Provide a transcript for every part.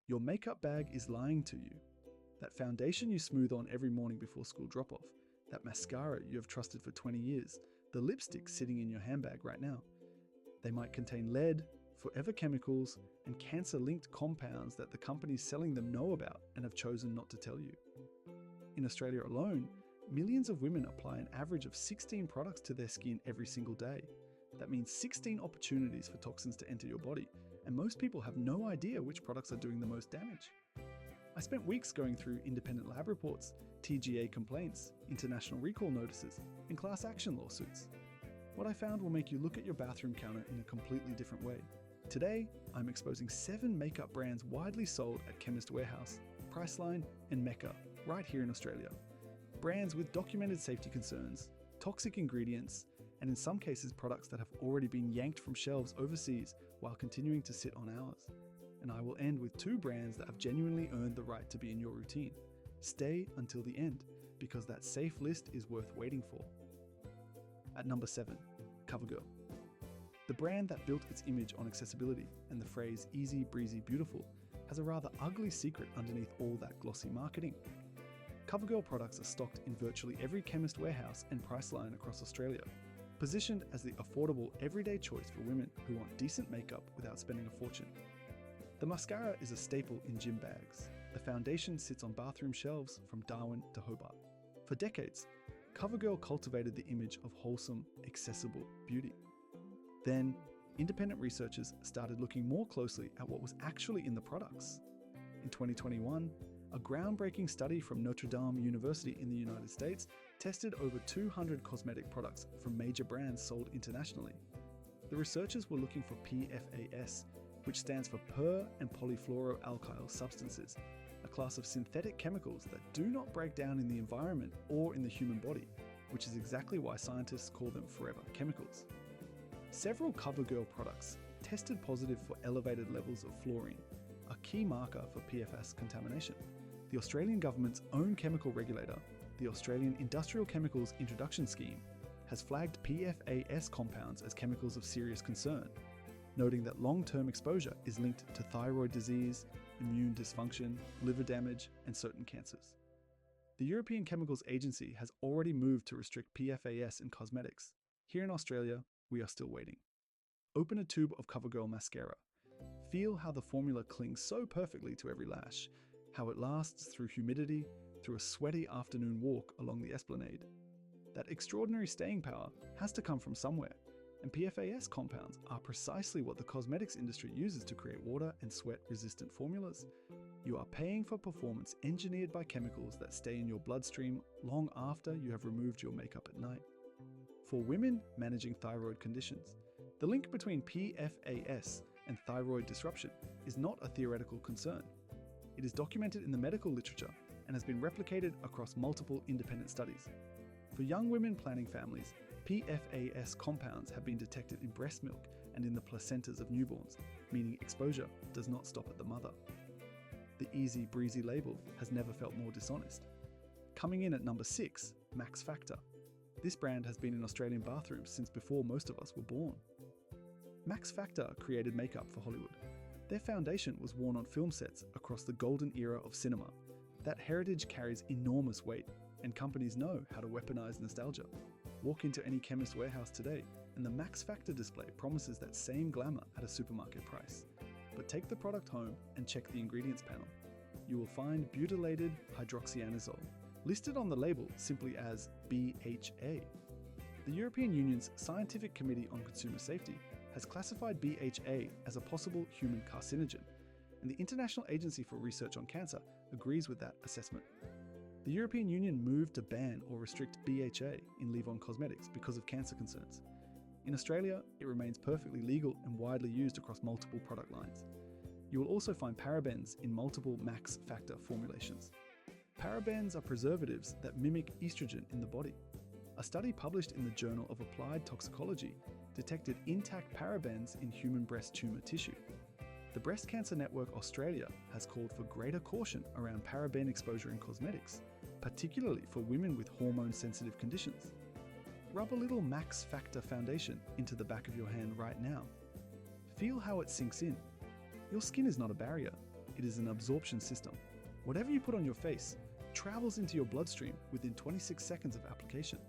Your makeup bag is lying to you. That foundation you smooth on every morning before school drop-off, that mascara you have trusted for 20 years, the lipstick sitting in your handbag right now. They might contain lead, forever chemicals, and cancer-linked compounds that the companies selling them know about and have chosen not to tell you. In Australia alone, millions of women apply an average of 16 products to their skin every single day. That means 16 opportunities for toxins to enter your body, and most people have no idea which products are doing the most damage. I spent weeks going through independent lab reports, TGA complaints, international recall notices, and class action lawsuits. What I found will make you look at your bathroom counter in a completely different way. Today, I'm exposing 7 makeup brands widely sold at Chemist Warehouse, Priceline, and Mecca, right here in Australia. Brands with documented safety concerns, toxic ingredients, and in some cases products that have already been yanked from shelves overseas while continuing to sit on ours. And I will end with 2 brands that have genuinely earned the right to be in your routine. Stay until the end, because that safe list is worth waiting for. At number 7, CoverGirl. The brand that built its image on accessibility and the phrase easy, breezy, beautiful has a rather ugly secret underneath all that glossy marketing. CoverGirl products are stocked in virtually every Chemist Warehouse and Priceline across Australia, positioned as the affordable everyday choice for women who want decent makeup without spending a fortune. The mascara is a staple in gym bags. The foundation sits on bathroom shelves from Darwin to Hobart. For decades, CoverGirl cultivated the image of wholesome, accessible beauty. Then, independent researchers started looking more closely at what was actually in the products. In 2021, a groundbreaking study from Notre Dame University in the United States tested over 200 cosmetic products from major brands sold internationally. The researchers were looking for PFAS, which stands for per- and polyfluoroalkyl substances, a class of synthetic chemicals that do not break down in the environment or in the human body, which is exactly why scientists call them forever chemicals. Several CoverGirl products tested positive for elevated levels of fluorine, a key marker for PFAS contamination. The Australian government's own chemical regulator, the Australian Industrial Chemicals Introduction Scheme, has flagged PFAS compounds as chemicals of serious concern, noting that long-term exposure is linked to thyroid disease, immune dysfunction, liver damage, and certain cancers. The European Chemicals Agency has already moved to restrict PFAS in cosmetics. Here in Australia, we are still waiting. Open a tube of CoverGirl mascara. Feel how the formula clings so perfectly to every lash, how it lasts through humidity, through a sweaty afternoon walk along the esplanade. That extraordinary staying power has to come from somewhere, and PFAS compounds are precisely what the cosmetics industry uses to create water and sweat-resistant formulas. You are paying for performance engineered by chemicals that stay in your bloodstream long after you have removed your makeup at night. For women managing thyroid conditions, the link between PFAS and thyroid disruption is not a theoretical concern. It is documented in the medical literature and has been replicated across multiple independent studies. For young women planning families, PFAS compounds have been detected in breast milk and in the placentas of newborns, meaning exposure does not stop at the mother. The easy breezy label has never felt more dishonest. Coming in at number 6, Max Factor. This brand has been in Australian bathrooms since before most of us were born. Max Factor created makeup for Hollywood. Their foundation was worn on film sets across the golden era of cinema. That heritage carries enormous weight, and companies know how to weaponize nostalgia. Walk into any Chemist Warehouse today, and the Max Factor display promises that same glamour at a supermarket price. But take the product home and check the ingredients panel. You will find butylated hydroxyanazole, listed on the label simply as BHA. The European Union's Scientific Committee on Consumer Safety has classified BHA as a possible human carcinogen, and the International Agency for Research on Cancer agrees with that assessment. The European Union moved to ban or restrict BHA in leave-on cosmetics because of cancer concerns. In Australia, it remains perfectly legal and widely used across multiple product lines. You will also find parabens in multiple Max Factor formulations. Parabens are preservatives that mimic estrogen in the body. A study published in the Journal of Applied Toxicology detected intact parabens in human breast tumour tissue. The Breast Cancer Network Australia has called for greater caution around paraben exposure in cosmetics, particularly for women with hormone-sensitive conditions. Rub a little Max Factor foundation into the back of your hand right now. Feel how it sinks in. Your skin is not a barrier. it is an absorption system. Whatever you put on your face travels into your bloodstream within 26 seconds of application.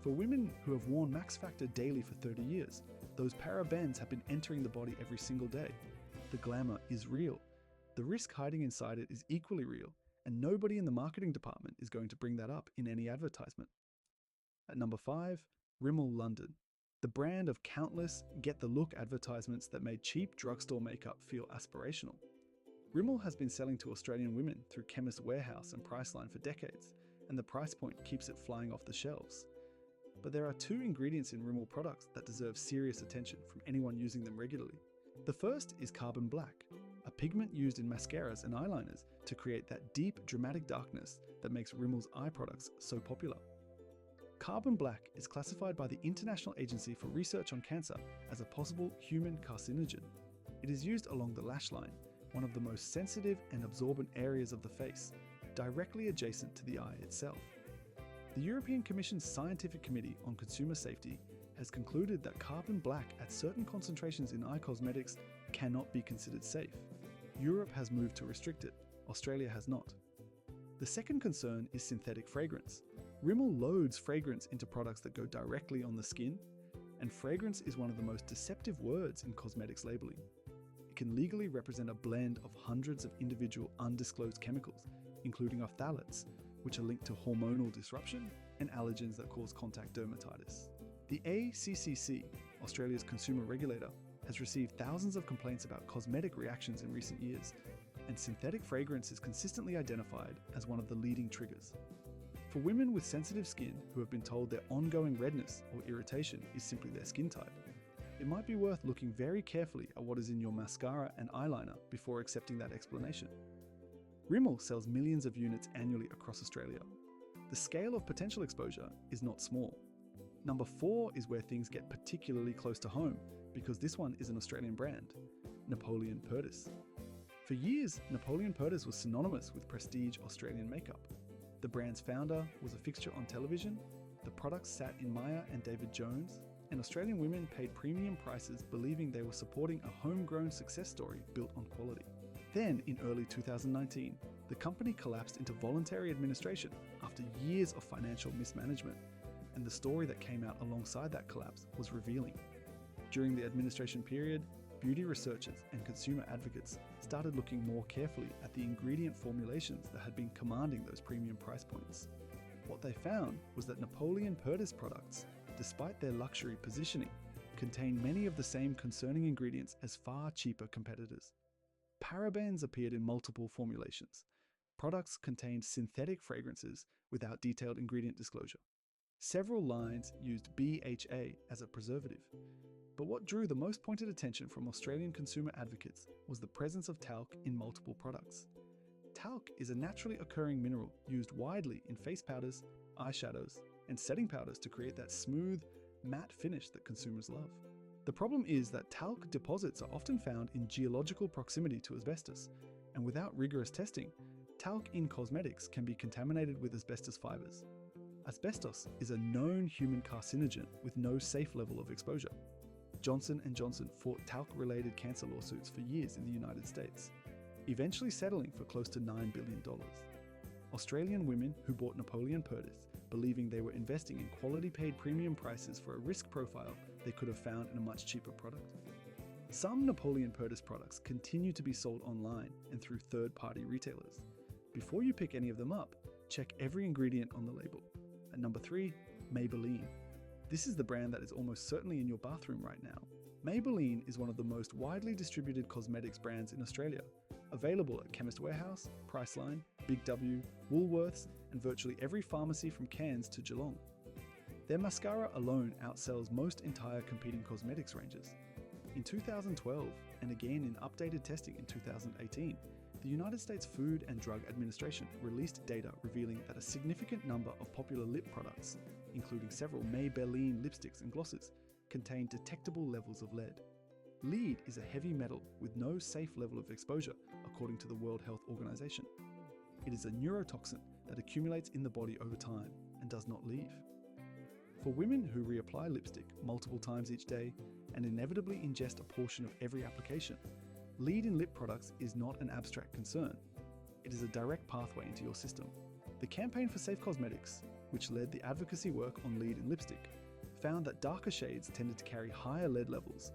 For women who have worn Max Factor daily for 30 years, those parabens have been entering the body every single day. The glamour is real. The risk hiding inside it is equally real, and nobody in the marketing department is going to bring that up in any advertisement. At number 5, Rimmel London, the brand of countless get-the-look advertisements that made cheap drugstore makeup feel aspirational. Rimmel has been selling to Australian women through Chemist Warehouse and Priceline for decades, and the price point keeps it flying off the shelves. But there are 2 ingredients in Rimmel products that deserve serious attention from anyone using them regularly. The first is carbon black, a pigment used in mascaras and eyeliners to create that deep, dramatic darkness that makes Rimmel's eye products so popular. Carbon black is classified by the International Agency for Research on Cancer as a possible human carcinogen. It is used along the lash line, one of the most sensitive and absorbent areas of the face, directly adjacent to the eye itself. The European Commission's Scientific Committee on Consumer Safety has concluded that carbon black at certain concentrations in eye cosmetics cannot be considered safe. Europe has moved to restrict it, Australia has not. The second concern is synthetic fragrance. Rimmel loads fragrance into products that go directly on the skin, and fragrance is one of the most deceptive words in cosmetics labeling. It can legally represent a blend of hundreds of individual undisclosed chemicals, including phthalates, which are linked to hormonal disruption, and allergens that cause contact dermatitis. The ACCC, Australia's consumer regulator, has received thousands of complaints about cosmetic reactions in recent years, and synthetic fragrance is consistently identified as one of the leading triggers. For women with sensitive skin who have been told their ongoing redness or irritation is simply their skin type, it might be worth looking very carefully at what is in your mascara and eyeliner before accepting that explanation. Rimmel sells millions of units annually across Australia. The scale of potential exposure is not small. Number 4 is where things get particularly close to home, because this one is an Australian brand, Napoleon Purtis. For years, Napoleon Purtis was synonymous with prestige Australian makeup. The brand's founder was a fixture on television, the products sat in Maya and David Jones, and Australian women paid premium prices believing they were supporting a homegrown success story built on quality. Then, in early 2019, the company collapsed into voluntary administration after years of financial mismanagement, and the story that came out alongside that collapse was revealing. During the administration period, beauty researchers and consumer advocates started looking more carefully at the ingredient formulations that had been commanding those premium price points. What they found was that Napoleon Purtis products, despite their luxury positioning, contain many of the same concerning ingredients as far cheaper competitors. Parabens appeared in multiple formulations. Products contained synthetic fragrances without detailed ingredient disclosure. Several lines used BHA as a preservative. But what drew the most pointed attention from Australian consumer advocates was the presence of talc in multiple products. Talc is a naturally occurring mineral used widely in face powders, eyeshadows, and setting powders to create that smooth, matte finish that consumers love. The problem is that talc deposits are often found in geological proximity to asbestos, and without rigorous testing, talc in cosmetics can be contaminated with asbestos fibers. Asbestos is a known human carcinogen with no safe level of exposure. Johnson & Johnson fought talc-related cancer lawsuits for years in the United States, eventually settling for close to $9 billion. Australian women who bought Napoleon Purtis, believing they were investing in quality-paid premium prices for a risk profile they could have found in a much cheaper product. Some Napoleon Purtis products continue to be sold online and through third-party retailers. Before you pick any of them up, check every ingredient on the label. At number 3, Maybelline. This is the brand that is almost certainly in your bathroom right now. Maybelline is one of the most widely distributed cosmetics brands in Australia, available at Chemist Warehouse, Priceline, Big W, Woolworths, and virtually every pharmacy from Cairns to Geelong. Their mascara alone outsells most entire competing cosmetics ranges. In 2012, and again in updated testing in 2018, the United States Food and Drug Administration released data revealing that a significant number of popular lip products, including several Maybelline lipsticks and glosses, contain detectable levels of lead. Lead is a heavy metal with no safe level of exposure, according to the World Health Organization. It is a neurotoxin that accumulates in the body over time and does not leave. For women who reapply lipstick multiple times each day and inevitably ingest a portion of every application, Lead in lip products is not an abstract concern. It is a direct pathway into your system. The Campaign for Safe Cosmetics, which led the advocacy work on lead in lipstick, found that darker shades tended to carry higher lead levels,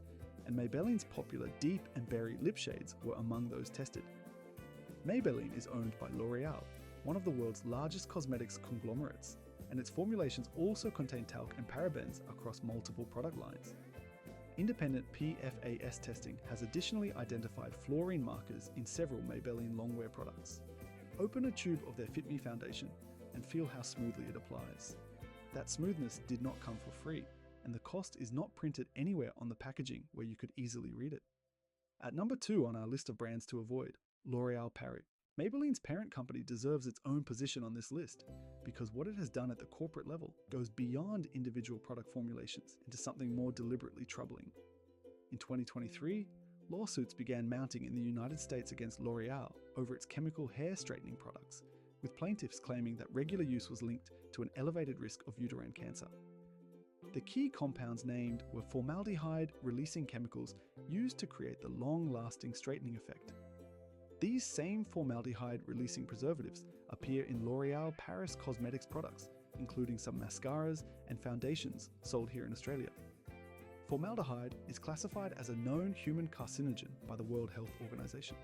and Maybelline's popular deep and berry lip shades were among those tested. Maybelline is owned by L'Oreal, one of the world's largest cosmetics conglomerates, and its formulations also contain talc and parabens across multiple product lines. Independent PFAS testing has additionally identified fluorine markers in several Maybelline longwear products. Open a tube of their Fit Me foundation and feel how smoothly it applies. That smoothness did not come for free, and the cost is not printed anywhere on the packaging where you could easily read it. At number 2 on our list of brands to avoid, L'Oreal Paris. Maybelline's parent company deserves its own position on this list because what it has done at the corporate level goes beyond individual product formulations into something more deliberately troubling. In 2023, lawsuits began mounting in the United States against L'Oreal over its chemical hair straightening products, with plaintiffs claiming that regular use was linked to an elevated risk of uterine cancer. The key compounds named were formaldehyde-releasing chemicals used to create the long-lasting straightening effect. These same formaldehyde-releasing preservatives appear in L'Oreal Paris Cosmetics products, including some mascaras and foundations sold here in Australia. Formaldehyde is classified as a known human carcinogen by the World Health Organization.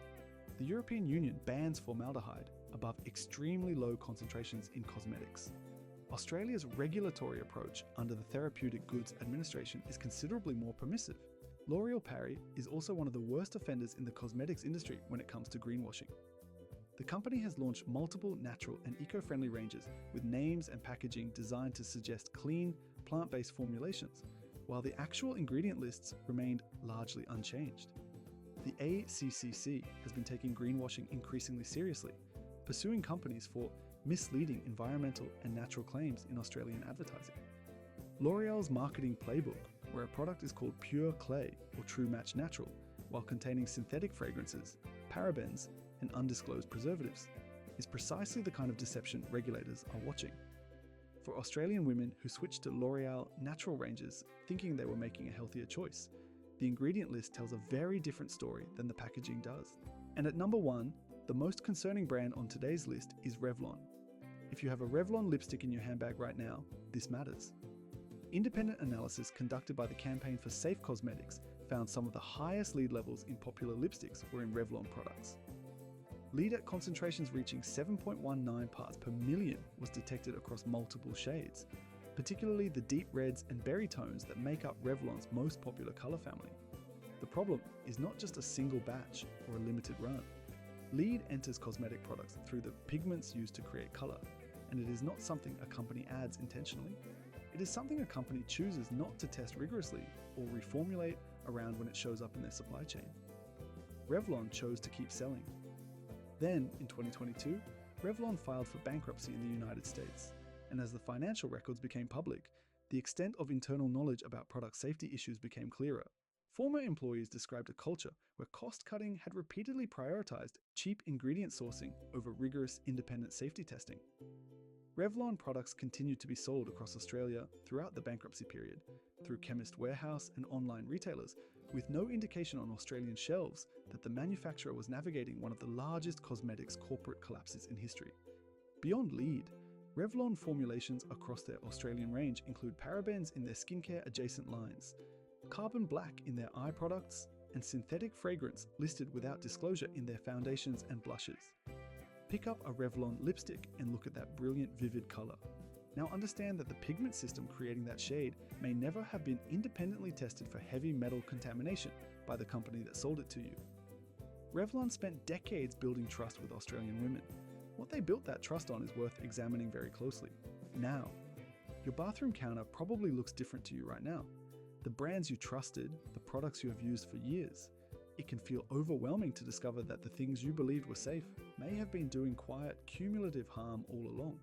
The European Union bans formaldehyde above extremely low concentrations in cosmetics. Australia's regulatory approach under the Therapeutic Goods Administration is considerably more permissive. L'Oreal Paris is also one of the worst offenders in the cosmetics industry when it comes to greenwashing. The company has launched multiple natural and eco-friendly ranges with names and packaging designed to suggest clean, plant-based formulations, while the actual ingredient lists remained largely unchanged. The ACCC has been taking greenwashing increasingly seriously, pursuing companies for misleading environmental and natural claims in Australian advertising. L'Oreal's marketing playbook, where a product is called Pure Clay or True Match Natural, while containing synthetic fragrances, parabens, and undisclosed preservatives, is precisely the kind of deception regulators are watching. For Australian women who switched to L'Oreal natural ranges thinking they were making a healthier choice, the ingredient list tells a very different story than the packaging does. And at number 1, the most concerning brand on today's list is Revlon. If you have a Revlon lipstick in your handbag right now, this matters. Independent analysis conducted by the Campaign for Safe Cosmetics found some of the highest lead levels in popular lipsticks were in Revlon products. Lead at concentrations reaching 7.19 parts per million was detected across multiple shades, particularly the deep reds and berry tones that make up Revlon's most popular color family. The problem is not just a single batch or a limited run. Lead enters cosmetic products through the pigments used to create color, and it is not something a company adds intentionally. It is something a company chooses not to test rigorously or reformulate around when it shows up in their supply chain. Revlon chose to keep selling. Then, in 2022, Revlon filed for bankruptcy in the United States, and as the financial records became public, the extent of internal knowledge about product safety issues became clearer. Former employees described a culture where cost-cutting had repeatedly prioritized cheap ingredient sourcing over rigorous independent safety testing. Revlon products continued to be sold across Australia throughout the bankruptcy period, through Chemist Warehouse and online retailers, with no indication on Australian shelves that the manufacturer was navigating one of the largest cosmetics corporate collapses in history. Beyond lead, Revlon formulations across their Australian range include parabens in their skincare adjacent lines, carbon black in their eye products, and synthetic fragrance listed without disclosure in their foundations and blushes. Pick up a Revlon lipstick and look at that brilliant, vivid color. Now understand that the pigment system creating that shade may never have been independently tested for heavy metal contamination by the company that sold it to you. Revlon spent decades building trust with Australian women. What they built that trust on is worth examining very closely. Now, your bathroom counter probably looks different to you right now. The brands you trusted, the products you have used for years. It can feel overwhelming to discover that the things you believed were safe may have been doing quiet, cumulative harm all along.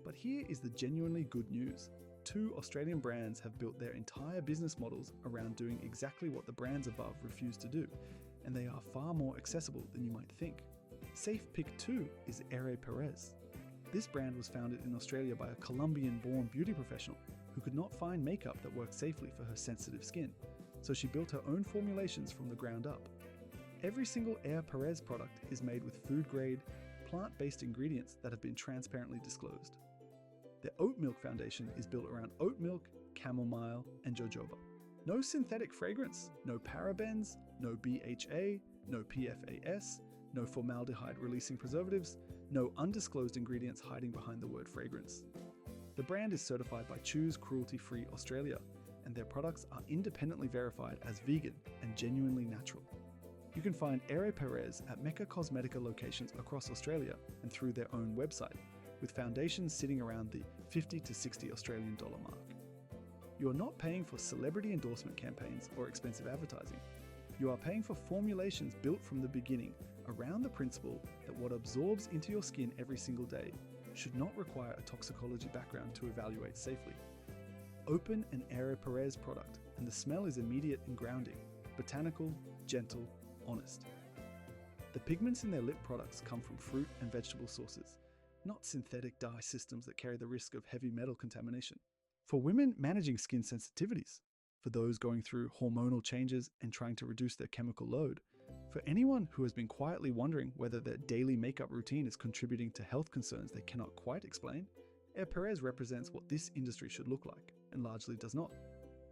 But here is the genuinely good news. 2 Australian brands have built their entire business models around doing exactly what the brands above refuse to do, and they are far more accessible than you might think. Safe Pick 2 is Ere Perez. This brand was founded in Australia by a Colombian-born beauty professional who could not find makeup that worked safely for her sensitive skin, so she built her own formulations from the ground up. Every single Air Perez product is made with food-grade, plant-based ingredients that have been transparently disclosed. Their oat milk foundation is built around oat milk, chamomile, and jojoba. No synthetic fragrance, no parabens, no BHA, no PFAS, no formaldehyde-releasing preservatives, no undisclosed ingredients hiding behind the word fragrance. The brand is certified by Choose Cruelty Free Australia, and their products are independently verified as vegan and genuinely natural. You can find Air Perez at Mecca Cosmetica locations across Australia and through their own website, with foundations sitting around the $50 to $60 Australian mark. You are not paying for celebrity endorsement campaigns or expensive advertising. You are paying for formulations built from the beginning around the principle that what absorbs into your skin every single day should not require a toxicology background to evaluate safely. Open an Air Perez product and the smell is immediate and grounding, botanical, gentle, honest. The pigments in their lip products come from fruit and vegetable sources, not synthetic dye systems that carry the risk of heavy metal contamination. For women managing skin sensitivities, for those going through hormonal changes and trying to reduce their chemical load, for anyone who has been quietly wondering whether their daily makeup routine is contributing to health concerns they cannot quite explain, Air Perez represents what this industry should look like, and largely does not.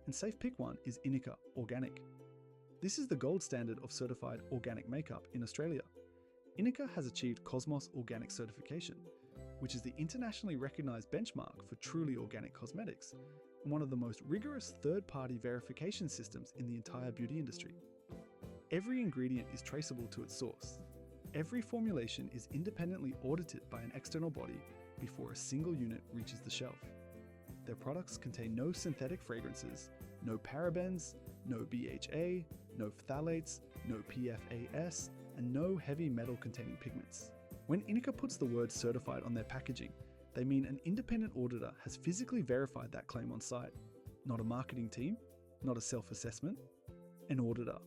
And safe pick one is Inika Organic. This is the gold standard of certified organic makeup in Australia. Inika has achieved Cosmos Organic certification, which is the internationally recognized benchmark for truly organic cosmetics, and one of the most rigorous third-party verification systems in the entire beauty industry. Every ingredient is traceable to its source. Every formulation is independently audited by an external body before a single unit reaches the shelf. Their products contain no synthetic fragrances, no parabens, no BHA, no phthalates, no PFAS, and no heavy metal containing pigments. When Inika puts the word certified on their packaging, they mean an independent auditor has physically verified that claim on site. Not a marketing team, not a self-assessment, an auditor.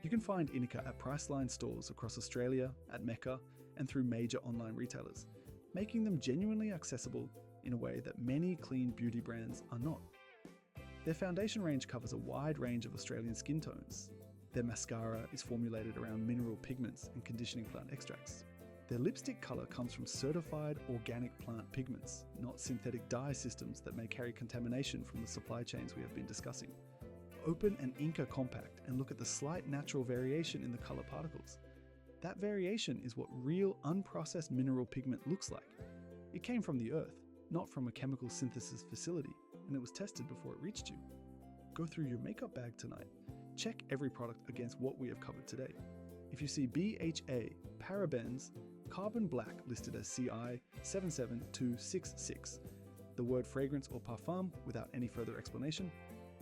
You can find Inika at Priceline stores across Australia, at Mecca, and through major online retailers, making them genuinely accessible in a way that many clean beauty brands are not. Their foundation range covers a wide range of Australian skin tones. Their mascara is formulated around mineral pigments and conditioning plant extracts. Their lipstick colour comes from certified organic plant pigments, not synthetic dye systems that may carry contamination from the supply chains we have been discussing. Open an Inca compact and look at the slight natural variation in the colour particles. That variation is what real unprocessed mineral pigment looks like. It came from the earth, not from a chemical synthesis facility, and it was tested before it reached you. Go through your makeup bag tonight. Check every product against what we have covered today. If you see BHA, parabens, carbon black listed as CI 77266, the word fragrance or parfum without any further explanation,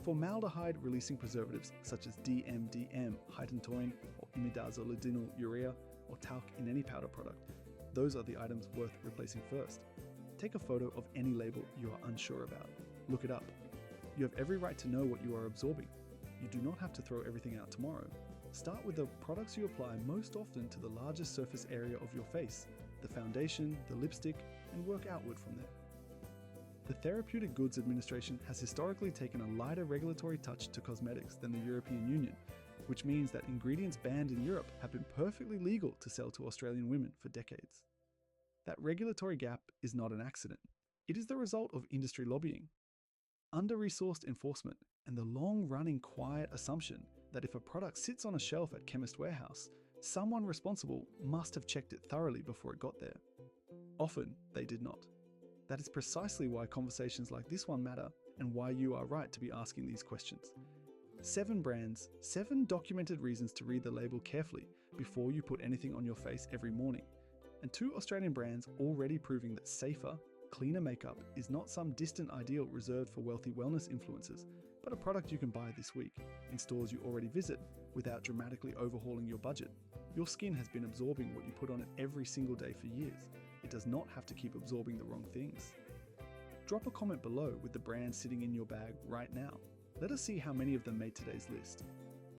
formaldehyde-releasing preservatives such as DMDM, hydantoin, or imidazolidinyl urea, or talc in any powder product, those are the items worth replacing first. Take a photo of any label you are unsure about. Look it up. You have every right to know what you are absorbing. You do not have to throw everything out tomorrow. Start with the products you apply most often to the largest surface area of your face, the foundation, the lipstick, and work outward from there. The Therapeutic Goods Administration has historically taken a lighter regulatory touch to cosmetics than the European Union, which means that ingredients banned in Europe have been perfectly legal to sell to Australian women for decades. That regulatory gap is not an accident. It is the result of industry lobbying, under-resourced enforcement, and the long-running quiet assumption that if a product sits on a shelf at Chemist Warehouse, someone responsible must have checked it thoroughly before it got there. Often, they did not. That is precisely why conversations like this one matter and why you are right to be asking these questions. 7 brands, 7 documented reasons to read the label carefully before you put anything on your face every morning, and 2 Australian brands already proving that safer, cleaner makeup is not some distant ideal reserved for wealthy wellness influencers, but a product you can buy this week in stores you already visit without dramatically overhauling your budget. Your skin has been absorbing what you put on it every single day for years. It does not have to keep absorbing the wrong things. Drop a comment below with the brand sitting in your bag right now. Let us see how many of them made today's list.